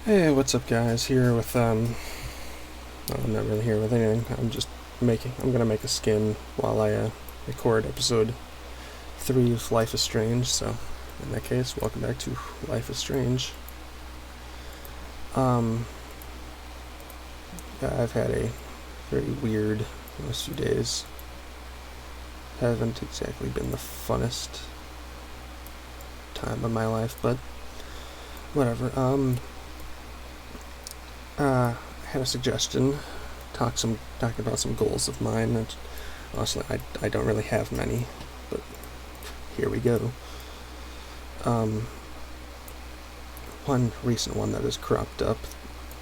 Hey, what's up, guys? Here with well, I'm not really here with anything. I'm gonna make a skin while I record episode 3 of Life is Strange. So, in that case, welcome back to Life is Strange. Um, yeah, I've had a very weird last few days. Haven't exactly been the funnest time of my life, but whatever. I had a suggestion. Talk about some goals of mine. And honestly, I don't really have many, but here we go. Um, one recent one that has cropped up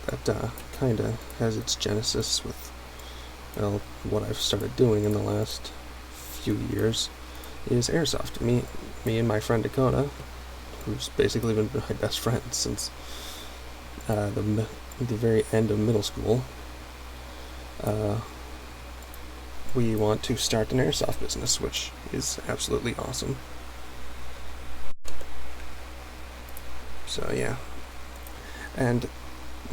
that kind of has its genesis with what I've started doing in the last few years is airsoft. Me and my friend Dakota, who's basically been my best friend since the very end of middle school. We want to start an airsoft business, which is absolutely awesome. So yeah, and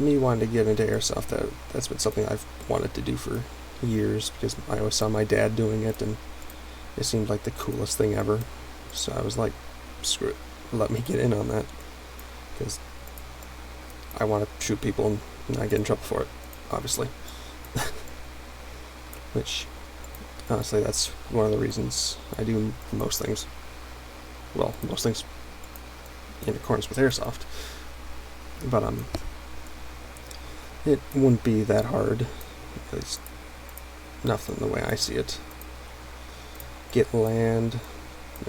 me wanting to get into airsoft, that's been something I've wanted to do for years because I always saw my dad doing it, and it seemed like the coolest thing ever. So I was like, screw it, let me get in on that because I want to shoot people and not get in trouble for it, obviously. Which, honestly, that's one of the reasons I do most things. Well, most things in accordance with airsoft. But it wouldn't be that hard. At least nothing the way I see it. Get land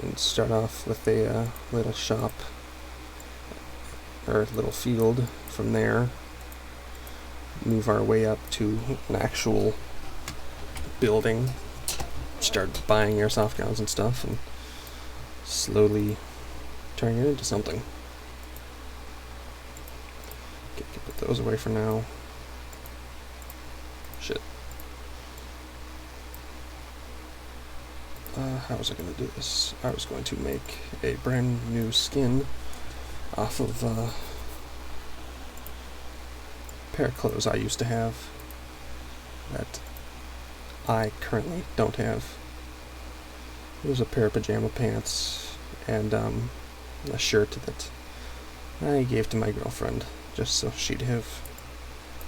and start off with a little shop or little field. From there, move our way up to an actual building, start buying airsoft guns and stuff, and slowly turning it into something. Okay, put those away for now. Shit. How was I going to do this? I was going to make a brand new skin off of a pair of clothes I used to have that I currently don't have. It was a pair of pajama pants and a shirt that I gave to my girlfriend just so she'd have,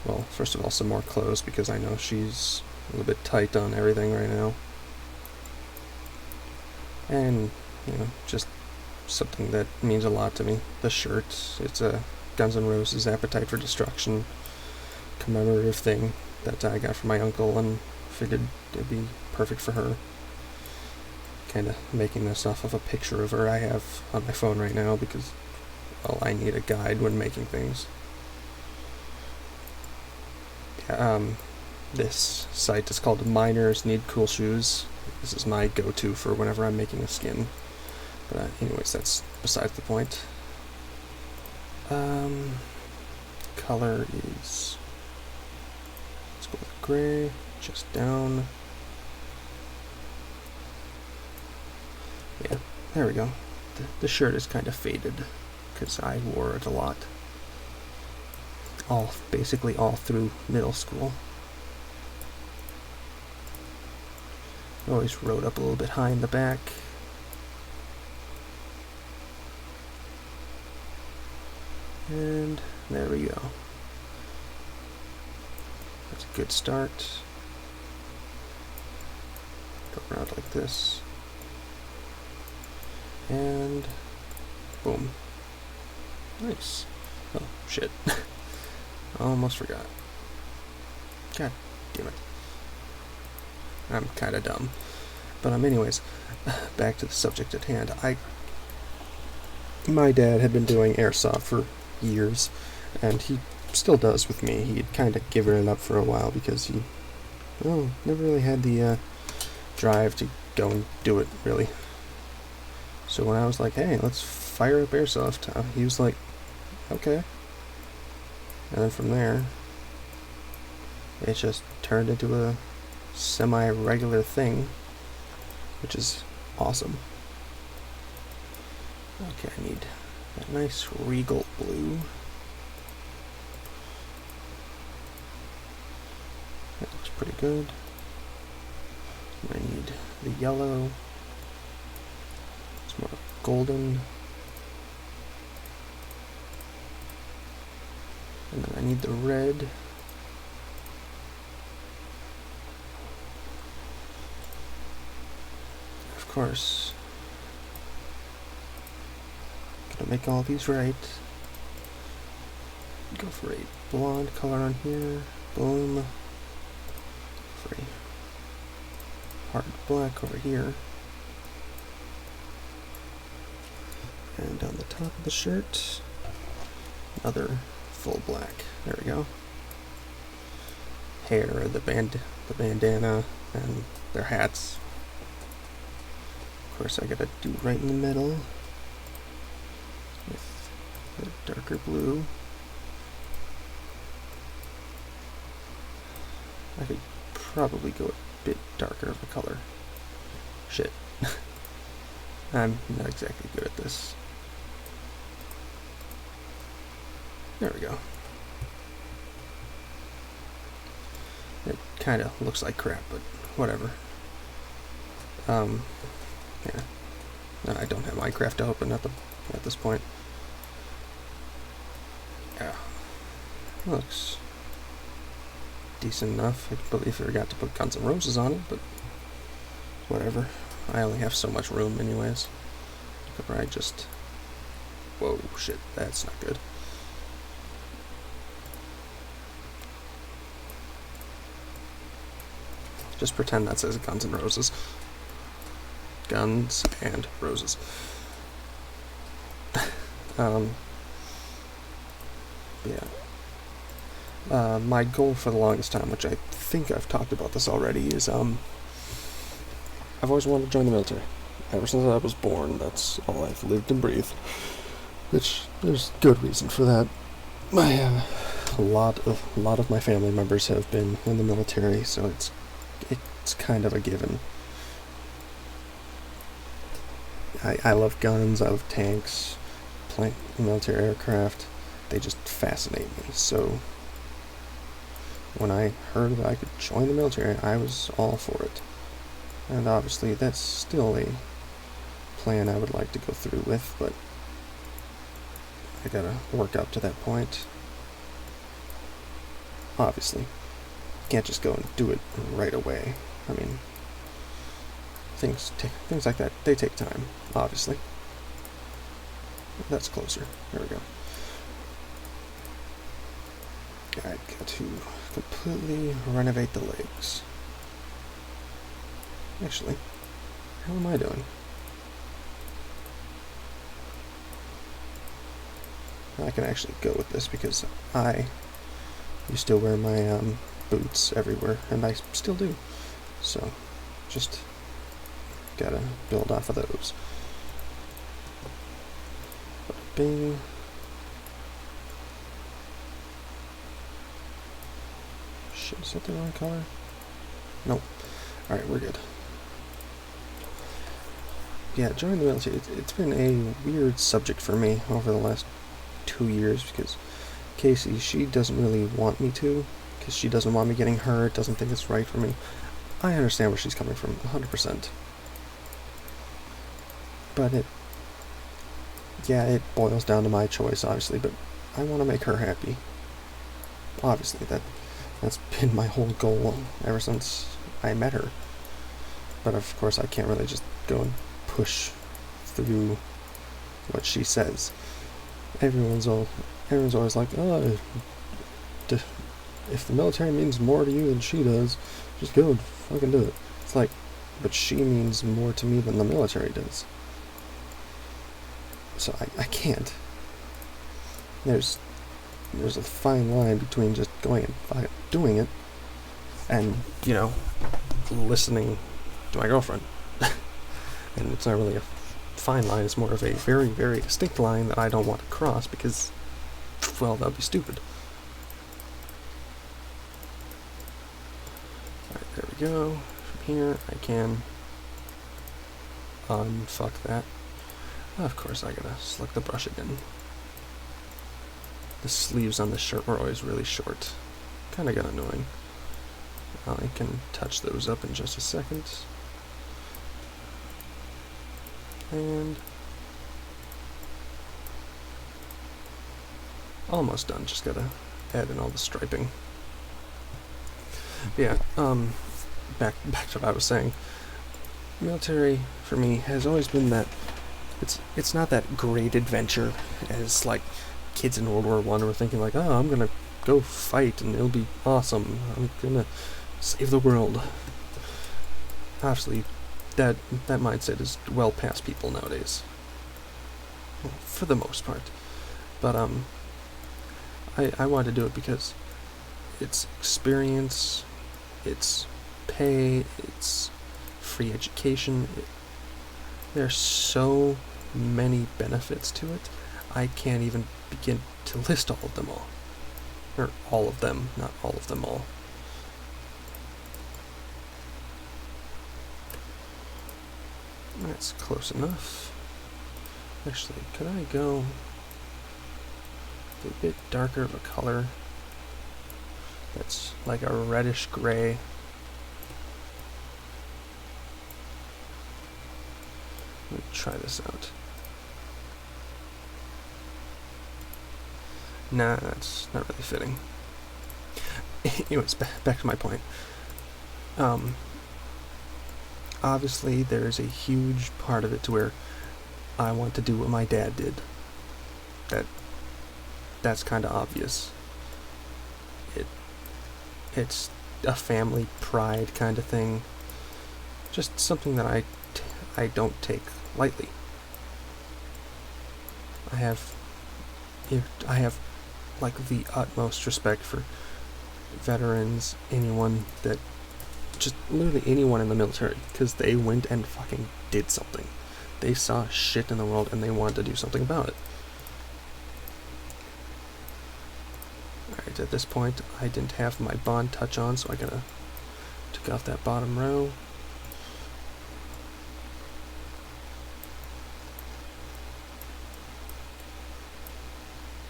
well, first of all, some more clothes because I know she's a little bit tight on everything right now. And, just something that means a lot to me. The shirt, it's a Guns N' Roses Appetite for Destruction commemorative thing that I got from my uncle and figured it'd be perfect for her. Kind of making this off of a picture of her I have on my phone right now because, well, I need a guide when making things. This site is called Miners Need Cool Shoes. This is my go-to for whenever I'm making a skin. But anyways, that's besides the point. Color is, let's go with gray, just down. Yeah, there we go. The shirt is kind of faded because I wore it a lot. Basically all through middle school. Always rode up a little bit high in the back. And there we go. That's a good start. Go around like this. And boom. Nice. Oh, shit. Almost forgot. God damn it. I'm kinda dumb. But anyways, back to the subject at hand. My dad had been doing airsoft for years, and he still does with me. He'd kind of given it up for a while because he, never really had the drive to go and do it, really. So when I was like, hey, let's fire up airsoft, he was like, okay. And then from there, it just turned into a semi-regular thing, which is awesome. Okay, I need that nice regal blue. pretty good. I need the yellow. It's more golden. And then I need the red. Of course, gotta make all these right. Go for a blonde color on here. Boom. For a hard black over here. And on the top of the shirt, another full black. There we go. Hair, the bandana, and their hats. Of course, I gotta do right in the middle with the darker blue. I could probably go a bit darker of a color. Shit. I'm not exactly good at this. There we go. It kind of looks like crap, but whatever. Yeah. I don't have Minecraft open at this point. Yeah. Looks decent enough. I believe I forgot to put Guns N' Roses on it, but whatever. I only have so much room anyways. I could probably just... Whoa, shit, that's not good. Just pretend that says Guns N' Roses. Guns and Roses. Yeah. My goal for the longest time, which I think I've talked about this already, is I've always wanted to join the military. Ever since I was born, that's all I've lived and breathed. Which there's good reason for that. A lot of my family members have been in the military, so it's kind of a given. I love guns, I love tanks, military aircraft. They just fascinate me. So when I heard that I could join the military, I was all for it. And obviously that's still a plan I would like to go through with, but I gotta work up to that point. Obviously, can't just go and do it right away. I mean, things like that, they take time, obviously. That's closer. There we go. I got to completely renovate the legs. Actually, how am I doing? I can actually go with this because I used to wear my boots everywhere, and I still do. So, just gotta build off of those. Bing. Shit, is that the wrong color? Nope. Alright, we're good. Yeah, joining the military, it's been a weird subject for me over the last 2 years because Casey, she doesn't really want me to, because she doesn't want me getting hurt, doesn't think it's right for me. I understand where she's coming from, 100%. But it boils down to my choice, obviously, but I want to make her happy. Obviously, that's been my whole goal ever since I met her. But of course, I can't really just go and push through what she says. Everyone's always like, oh, if the military means more to you than she does, just go and fucking do it. It's like, but she means more to me than the military does. So I can't. There's a fine line between just going and fucking doing it and, listening to my girlfriend. And it's not really a fine line, it's more of a very, very distinct line that I don't want to cross because, well, that would be stupid. Alright, there we go. From here, I can unfuck that. Of course, I gotta select the brush again. The sleeves on this shirt were always really short. Kinda got annoying. I can touch those up in just a second. And almost done, just gotta add in all the striping. Yeah, back to what I was saying. Military, for me, has always been that it's not that great adventure as, like, kids in World War I were thinking, like, oh, I'm gonna go fight and it'll be awesome. I'm gonna save the world. Obviously, that mindset is well past people nowadays. Well, for the most part. But, I wanted to do it because it's experience, it's pay, it's free education. There's so many benefits to it, I can't even begin to list all of them all. Or all of them, not all of them all. That's close enough. Actually, could I go a bit darker of a color? That's like a reddish gray. Let me try this out. Nah, that's not really fitting. Anyways, back to my point. Obviously, there's a huge part of it to where I want to do what my dad did. That's kind of obvious. It's a family pride kind of thing. Just something that I don't take lightly. I have like the utmost respect for veterans, anyone that, just literally anyone in the military, because they went and fucking did something. They saw shit in the world and they wanted to do something about it. Alright, at this point I didn't have my bond touch on, so I gotta took off that bottom row.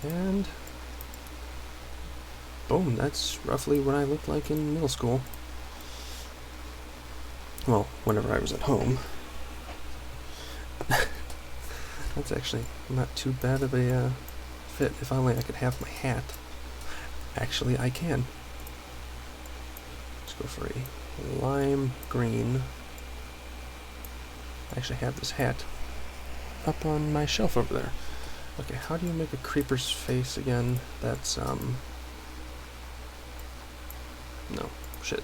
And boom, that's roughly what I looked like in middle school. Well, whenever I was at home. That's actually not too bad of a fit. If only I could have my hat. Actually, I can. Let's go for a lime green. I actually have this hat up on my shelf over there. Okay, how do you make a creeper's face again? That's, no, shit.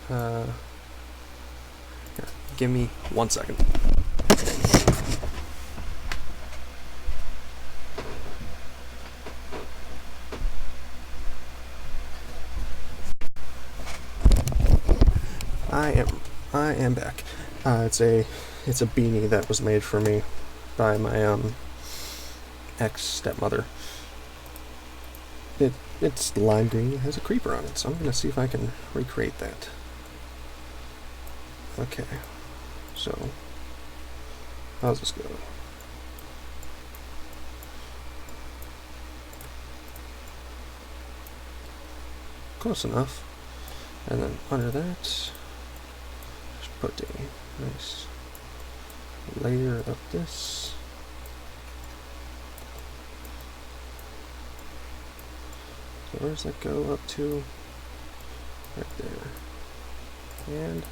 Here, give me 1 second. I am back. It's a beanie that was made for me by my ex-stepmother. It's lime green, it has a creeper on it, so I'm gonna see if I can recreate that. Okay, so how's this go? Close enough. And then under that, just put a nice layer of this. So where does that go up to? Right there. And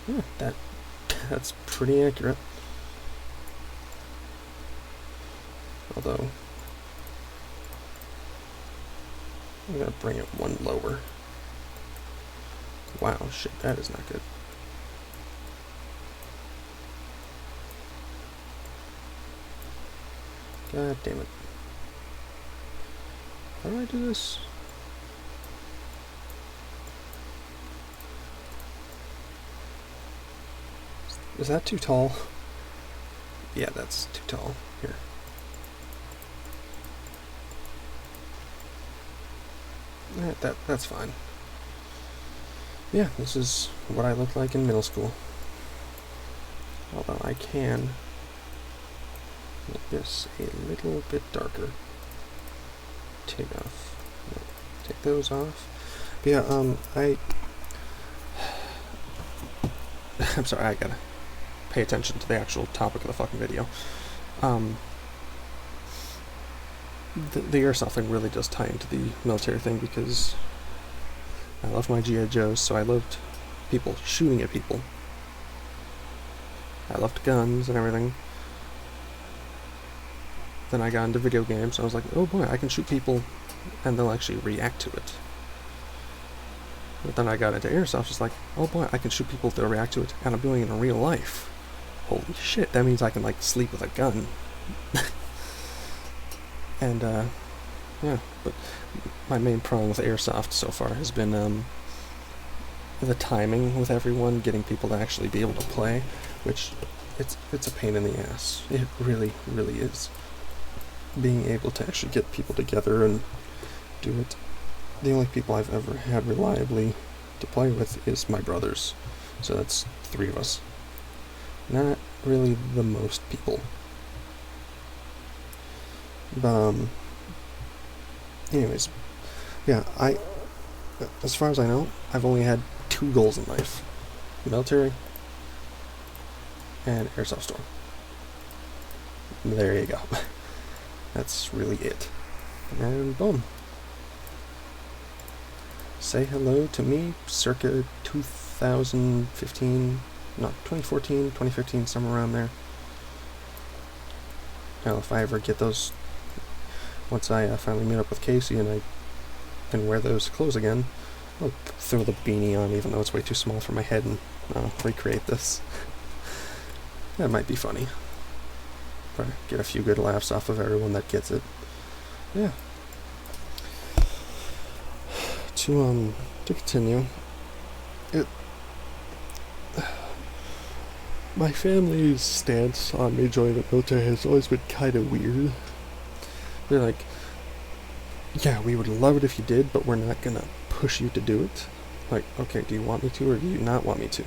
yeah, that's pretty accurate. Although I'm gonna bring it one lower. Wow, shit, that is not good. God damn it. How do I do this? Is that too tall? Yeah, that's too tall. Here. That's fine. Yeah, this is what I looked like in middle school. Although I can make this a little bit darker take those off. But yeah, I'm sorry, I gotta pay attention to the actual topic of the fucking video. The airsoft thing really does tie into the military thing, because I love my G.I. Joes, so I loved people shooting at people. I loved guns and everything. Then I got into video games, and I was like, oh boy, I can shoot people, and they'll actually react to it. But then I got into airsoft, just like, oh boy, I can shoot people, they'll react to it, and I'm doing it in real life. Holy shit, that means I can, like, sleep with a gun. And, yeah, but my main problem with airsoft so far has been, the timing with everyone, getting people to actually be able to play, which, it's a pain in the ass. It really, really is. Being able to actually get people together and do it. The only people I've ever had reliably to play with is my brothers. So that's 3 of us. Not really the most people. But, anyways, yeah, as far as I know, I've only had 2 goals in life. Military and airsoft store. There you go. That's really it. And boom. Say hello to me circa 2015, not 2014, 2015, somewhere around there. Now, if I ever get those, once I finally meet up with Casey and I can wear those clothes again, I'll throw the beanie on, even though it's way too small for my head, and recreate this. That might be funny. Probably get a few good laughs off of everyone that gets it. Yeah. To continue, my family's stance on me joining the military has always been kind of weird. They're like, yeah, we would love it if you did, but we're not gonna push you to do it. Like, okay, do you want me to, or do you not want me to?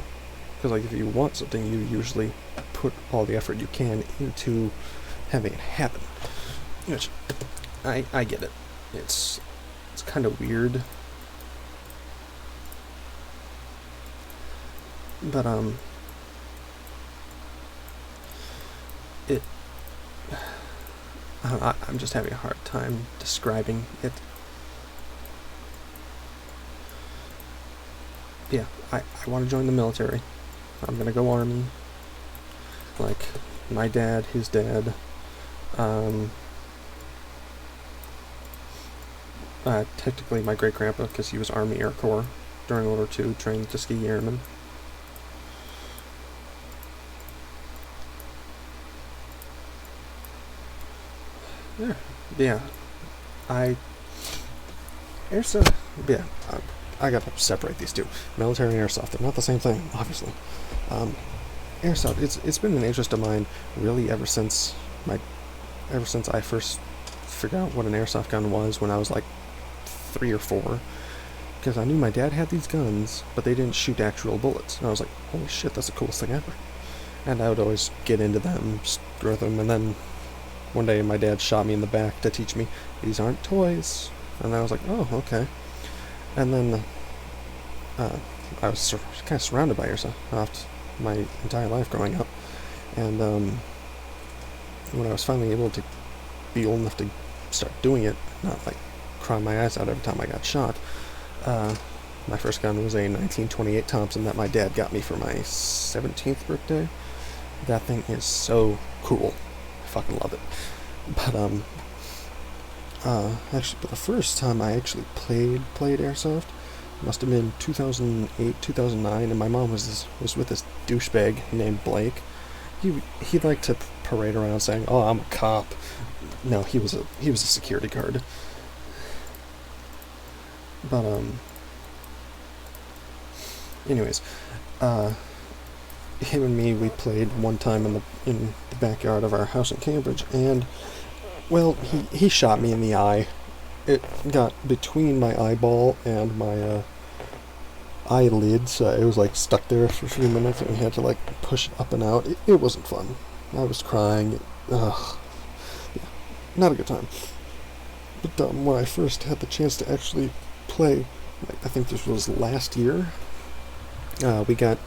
Because, like, if you want something, you usually put all the effort you can into having it happen. Which, I get it. It's kind of weird. But, I'm just having a hard time describing it. Yeah, I want to join the military. I'm gonna go Army. Like, my dad, his dad, technically my great-grandpa, because he was Army Air Corps during World War II, trained Tuskegee Airmen. Yeah, airsoft, yeah, I gotta separate these two. Military and airsoft, they're not the same thing, obviously. Airsoft, it's been an interest of mine really ever since I first figured out what an airsoft gun was when I was like 3 or 4. Because I knew my dad had these guns, but they didn't shoot actual bullets. And I was like, holy shit, that's the coolest thing ever. And I would always get into them, screw with them, and then one day my dad shot me in the back to teach me, these aren't toys. And I was like, oh, okay. And then I was kind of surrounded by airsoft my entire life growing up. And when I was finally able to be old enough to start doing it, not like crying my eyes out every time I got shot, my first gun was a 1928 Thompson that my dad got me for my 17th birthday. That thing is so cool. I fucking love it. But but the first time I actually played airsoft must have been 2008, 2009, and my mom was with this douchebag named Blake. He liked to parade around saying, "Oh, I'm a cop." No, he was a security guard. But anyways, him and me, we played one time in the backyard of our house in Cambridge, and well, he shot me in the eye. It got between my eyeball and my eyelid, so it was like stuck there for a few minutes, and we had to like push it up and out. It wasn't fun. I was crying. Yeah, not a good time. But when I first had the chance to actually play, I think this was last year, we got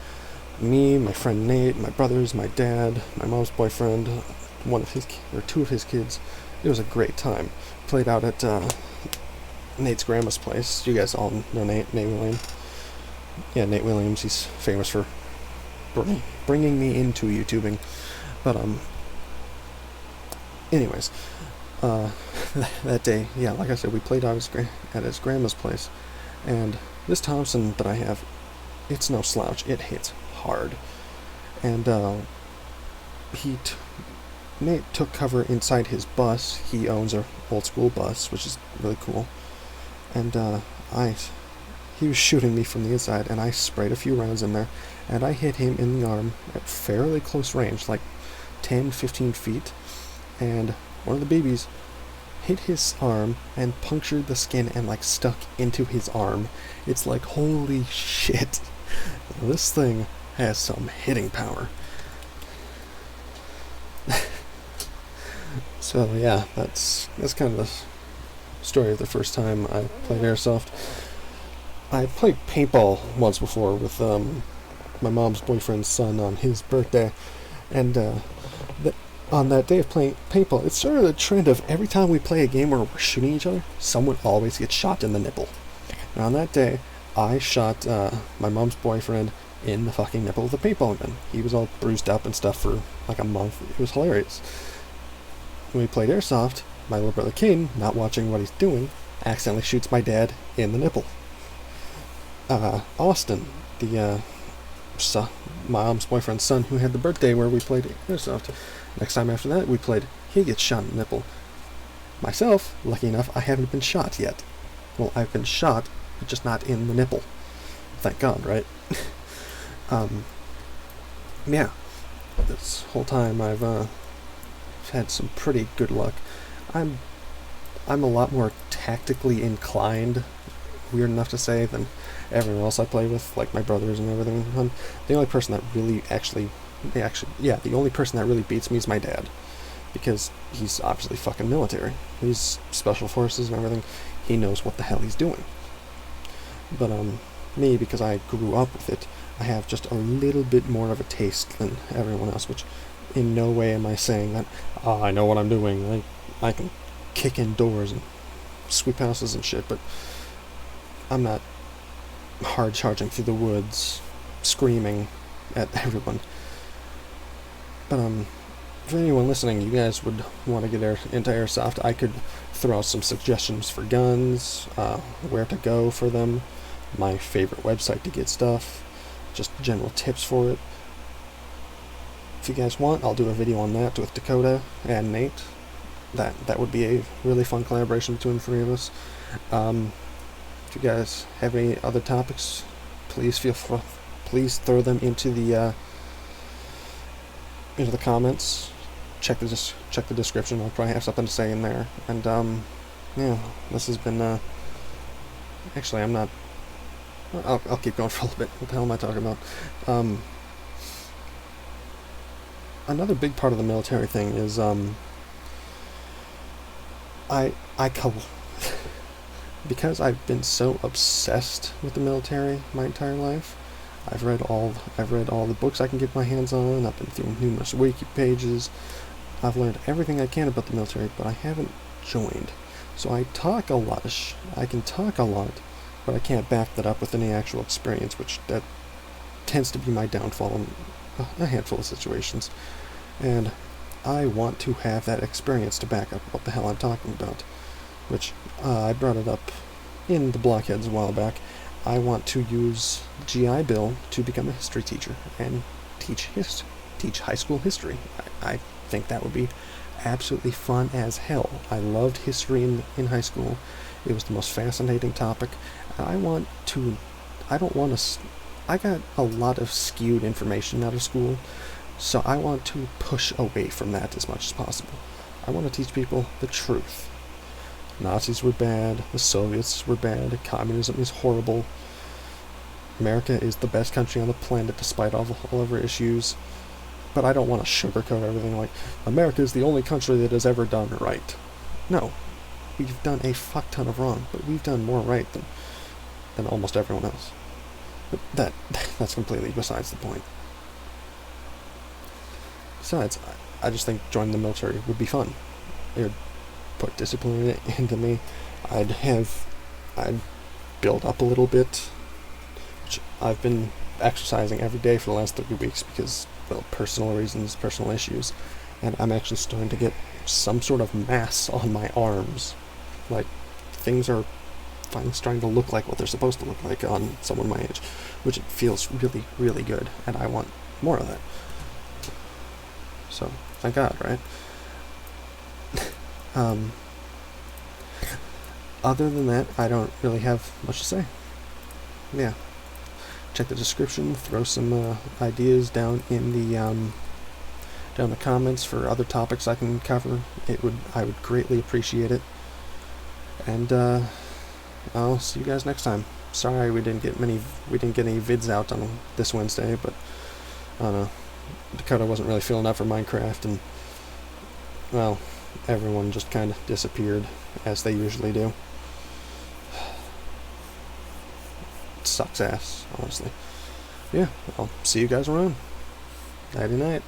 me, my friend Nate, my brothers, my dad, my mom's boyfriend, two of his kids. It was a great time. Played out at Nate's grandma's place. You guys all know Nate Williams. Yeah, Nate Williams. He's famous for bringing me into YouTubing. But anyways, that day, yeah, like I said, we played out at his grandma's place, and this Thompson that I have, it's no slouch. It hits hard, and Nate took cover inside his bus. He owns a old school bus, which is really cool, and he was shooting me from the inside, and I sprayed a few rounds in there, and I hit him in the arm at fairly close range, like 10-15 feet, and one of the babies hit his arm and punctured the skin and like stuck into his arm. It's like, holy shit, this thing has some hitting power. So yeah, that's kind of the story of the first time I played airsoft. I played paintball once before with my mom's boyfriend's son on his birthday, and on that day of playing paintball, it's sort of a trend of every time we play a game where we're shooting each other, someone always gets shot in the nipple. And on that day, I shot my mom's boyfriend in the fucking nipple with a paintball gun. He was all bruised up and stuff for like a month. It was hilarious. When we played airsoft, my little brother Caden, not watching what he's doing, accidentally shoots my dad in the nipple. Austin, the my mom's boyfriend's son, who had the birthday where we played airsoft, next time after that we played, he gets shot in the nipple. Myself, lucky enough, I haven't been shot yet. Well, I've been shot, but just not in the nipple. Thank God, right? Yeah. This whole time I've had some pretty good luck. I'm a lot more tactically inclined, weird enough to say, than everyone else I play with, like my brothers and everything. The only person that really the only person that really beats me is my dad, because he's obviously fucking military. He's special forces and everything. He knows what the hell he's doing. But me, because I grew up with it, I have just a little bit more of a taste than everyone else, which in no way am I saying that I know what I'm doing. I can kick in doors and sweep houses and shit, but I'm not hard charging through the woods, screaming at everyone. But for anyone listening, you guys would want to get into airsoft, I could throw out some suggestions for guns, where to go for them, my favorite website to get stuff, just general tips for it. If you guys want, I'll do a video on that with Dakota and Nate. That would be a really fun collaboration between the three of us. If you guys have any other topics, please throw them into the comments. Check the description. I'll probably have something to say in there. And yeah, this has been actually, I'm not. I'll keep going for a little bit. What the hell am I talking about? Another big part of the military thing is because I've been so obsessed with the military my entire life. I've read all the books I can get my hands on. I've been through numerous wiki pages. I've learned everything I can about the military, but I haven't joined. So I talk a lot. I can talk a lot, but I can't back that up with any actual experience, which that tends to be my downfall in a handful of situations. And I want to have that experience to back up what the hell I'm talking about, which I brought it up in the Blockheads a while back. I want to use GI Bill to become a history teacher and teach high school history. I think that would be absolutely fun as hell. I loved history in high school. It was the most fascinating topic. I got a lot of skewed information out of school, so I want to push away from that as much as possible. I want to teach people the truth. Nazis were bad, the Soviets were bad, communism is horrible, America is the best country on the planet despite all of our issues, but I don't want to sugarcoat everything like, America is the only country that has ever done right. No. we've done a fuck ton of wrong, but we've done more right than almost everyone else. But that's completely besides the point. Besides, I just think joining the military would be fun. It would put discipline into me. I'd build up a little bit, which I've been exercising every day for the last 3 weeks because, well, personal reasons, personal issues, and I'm actually starting to get some sort of mass on my arms. Like, things are finally starting to look like what they're supposed to look like on someone my age, which feels really, really good, and I want more of that. So, thank God, right? Other than that, I don't really have much to say. Yeah. Check the description, throw some ideas down in the comments for other topics I can cover. I would greatly appreciate it. And I'll see you guys next time. Sorry we didn't get any vids out on this Wednesday, but I don't know. Dakota wasn't really feeling up for Minecraft, and well, everyone just kind of disappeared as they usually do. It sucks ass, honestly. Yeah, I'll see you guys around. Nighty night.